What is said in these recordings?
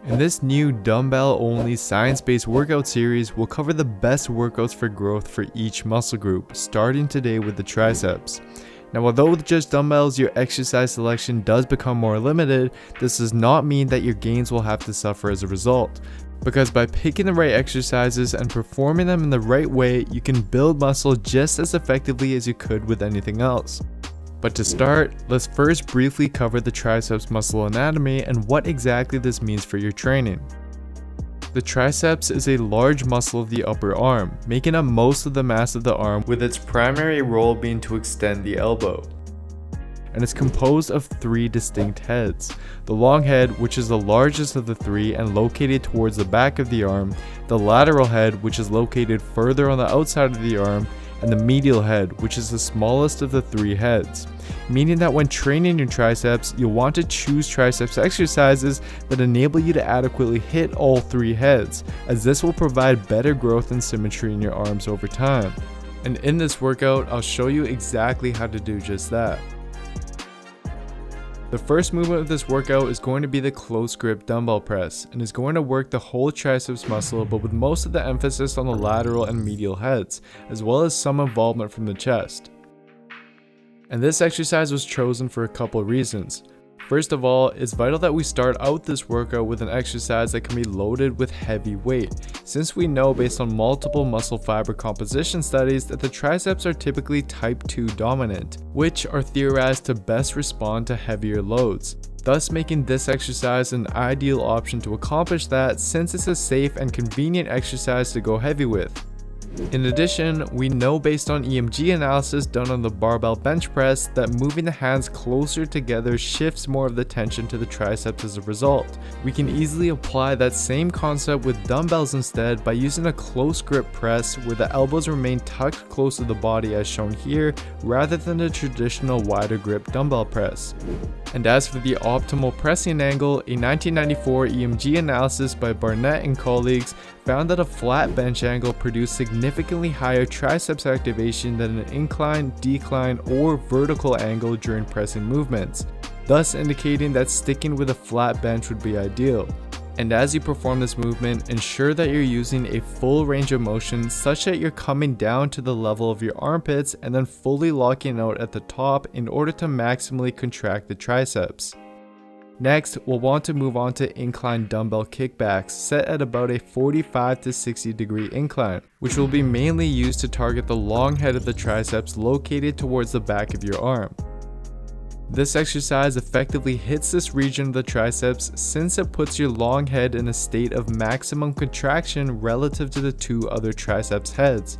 In this new dumbbell-only science-based workout series, we'll cover the best workouts for growth for each muscle group, starting today with the triceps. Now, although with just dumbbells your exercise selection does become more limited, this does not mean that your gains will have to suffer as a result. Because by picking the right exercises and performing them in the right way, you can build muscle just as effectively as you could with anything else. But to start, let's first briefly cover the triceps muscle anatomy and what exactly this means for your training. The triceps is a large muscle of the upper arm, making up most of the mass of the arm, with its primary role being to extend the elbow. And it's composed of three distinct heads. The long head, which is the largest of the three and located towards the back of the arm, the lateral head, which is located further on the outside of the arm, and the medial head, which is the smallest of the three heads, meaning that when training your triceps, you'll want to choose triceps exercises that enable you to adequately hit all three heads, as this will provide better growth and symmetry in your arms over time. And in this workout, I'll show you exactly how to do just that. The first movement of this workout is going to be the close grip dumbbell press, and is going to work the whole triceps muscle, but with most of the emphasis on the lateral and medial heads, as well as some involvement from the chest. And this exercise was chosen for a couple reasons. First of all, it's vital that we start out this workout with an exercise that can be loaded with heavy weight, since we know based on multiple muscle fiber composition studies that the triceps are typically type 2 dominant, which are theorized to best respond to heavier loads, thus making this exercise an ideal option to accomplish that, since it's a safe and convenient exercise to go heavy with. In addition, we know based on EMG analysis done on the barbell bench press that moving the hands closer together shifts more of the tension to the triceps as a result. We can easily apply that same concept with dumbbells instead by using a close grip press where the elbows remain tucked close to the body as shown here, rather than the traditional wider grip dumbbell press. And as for the optimal pressing angle, a 1994 EMG analysis by Barnett and colleagues found that a flat bench angle produced significantly higher triceps activation than an incline, decline, or vertical angle during pressing movements, thus indicating that sticking with a flat bench would be ideal. And as you perform this movement, ensure that you're using a full range of motion such that you're coming down to the level of your armpits and then fully locking out at the top in order to maximally contract the triceps. Next, we'll want to move on to incline dumbbell kickbacks set at about a 45 to 60 degree incline, which will be mainly used to target the long head of the triceps located towards the back of your arm. This exercise effectively hits this region of the triceps since it puts your long head in a state of maximum contraction relative to the two other triceps heads.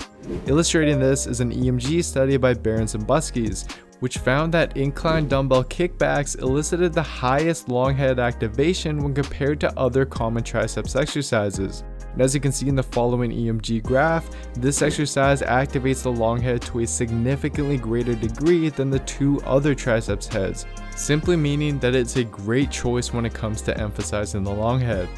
Illustrating this is an EMG study by Behrens and Buskis, which found that incline dumbbell kickbacks elicited the highest long head activation when compared to other common triceps exercises. And as you can see in the following EMG graph, this exercise activates the long head to a significantly greater degree than the two other triceps heads, simply meaning that it's a great choice when it comes to emphasizing the long head.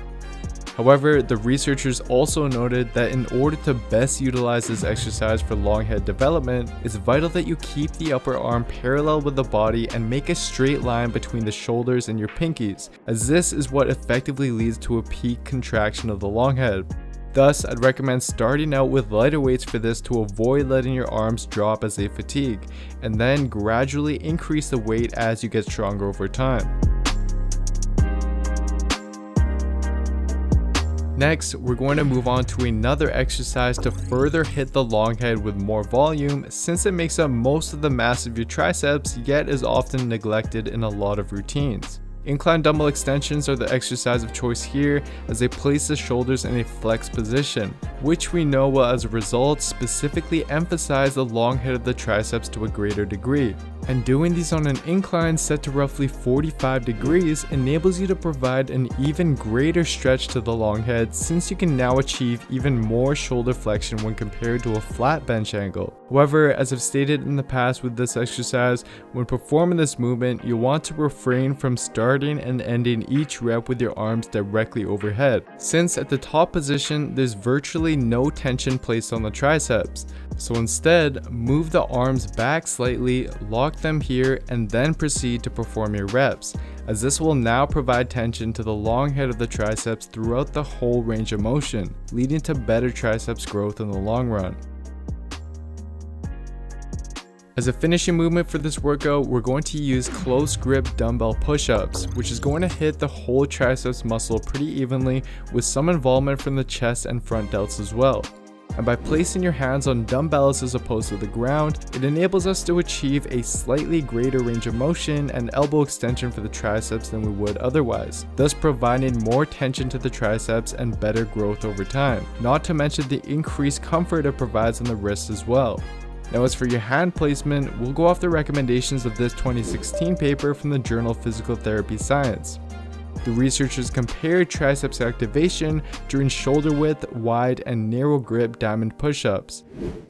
However, the researchers also noted that in order to best utilize this exercise for long head development, it's vital that you keep the upper arm parallel with the body and make a straight line between the shoulders and your pinkies, as this is what effectively leads to a peak contraction of the long head. Thus, I'd recommend starting out with lighter weights for this to avoid letting your arms drop as they fatigue, and then gradually increase the weight as you get stronger over time. Next, we're going to move on to another exercise to further hit the long head with more volume, since it makes up most of the mass of your triceps, yet is often neglected in a lot of routines. Incline dumbbell extensions are the exercise of choice here, as they place the shoulders in a flexed position, which we know will as a result specifically emphasize the long head of the triceps to a greater degree. And doing these on an incline set to roughly 45 degrees enables you to provide an even greater stretch to the long head, since you can now achieve even more shoulder flexion when compared to a flat bench angle. However, as I've stated in the past with this exercise, when performing this movement, you'll want to refrain from starting and ending each rep with your arms directly overhead, since at the top position there's virtually no tension placed on the triceps. So instead, move the arms back slightly, lock them here, and then proceed to perform your reps, as this will now provide tension to the long head of the triceps throughout the whole range of motion, leading to better triceps growth in the long run. As a finishing movement for this workout, we're going to use close grip dumbbell push-ups, which is going to hit the whole triceps muscle pretty evenly with some involvement from the chest and front delts as well. And by placing your hands on dumbbells as opposed to the ground, it enables us to achieve a slightly greater range of motion and elbow extension for the triceps than we would otherwise, thus providing more tension to the triceps and better growth over time, not to mention the increased comfort it provides on the wrists as well. Now as for your hand placement, we'll go off the recommendations of this 2016 paper from the journal Physical Therapy Science. The researchers compared triceps activation during shoulder width, wide, and narrow grip diamond push-ups.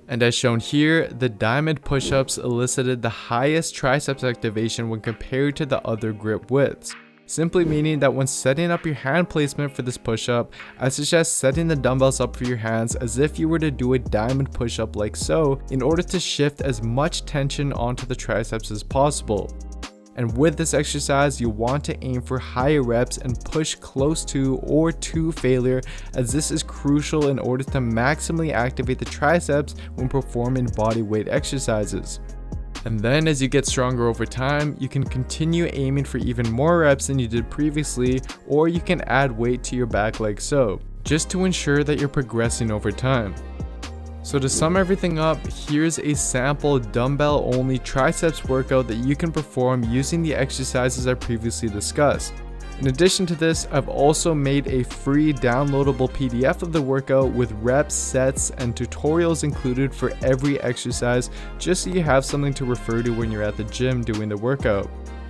And as shown here, the diamond push-ups elicited the highest triceps activation when compared to the other grip widths. Simply meaning that when setting up your hand placement for this push-up, I suggest setting the dumbbells up for your hands as if you were to do a diamond push-up like so, in order to shift as much tension onto the triceps as possible. And with this exercise, you want to aim for higher reps and push close to or to failure, as this is crucial in order to maximally activate the triceps when performing body weight exercises. And then as you get stronger over time, you can continue aiming for even more reps than you did previously, or you can add weight to your back like so, just to ensure that you're progressing over time. So to sum everything up, here's a sample dumbbell only triceps workout that you can perform using the exercises I previously discussed. In addition to this, I've also made a free downloadable PDF of the workout with reps, sets, and tutorials included for every exercise, just so you have something to refer to when you're at the gym doing the workout.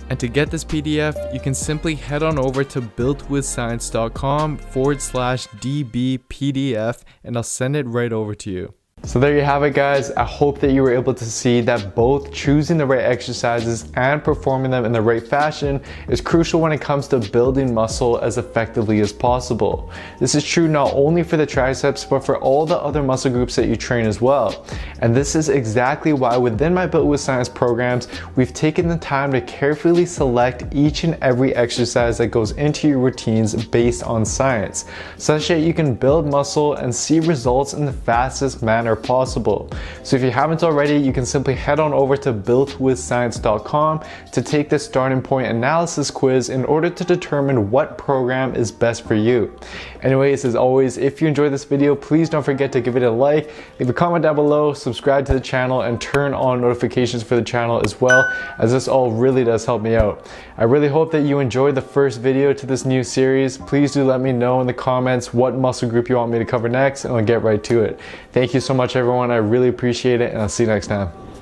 And to get this PDF, you can simply head on over to builtwithscience.com/dbpdf and I'll send it right over to you. So there you have it, guys. I hope that you were able to see that both choosing the right exercises and performing them in the right fashion is crucial when it comes to building muscle as effectively as possible. This is true not only for the triceps, but for all the other muscle groups that you train as well. And this is exactly why within my Built with Science programs, we've taken the time to carefully select each and every exercise that goes into your routines based on science, such that you can build muscle and see results in the fastest manner possible. So if you haven't already, you can simply head on over to builtwithscience.com to take the starting point analysis quiz in order to determine what program is best for you. Anyways, as always, if you enjoyed this video, please don't forget to give it a like, leave a comment down below, subscribe to the channel, and turn on notifications for the channel as well, as this all really does help me out. I really hope that you enjoyed the first video to this new series. Please do let me know in the comments what muscle group you want me to cover next, and I'll get right to it. Thank you so much, everyone. I really appreciate it, and I'll see you next time.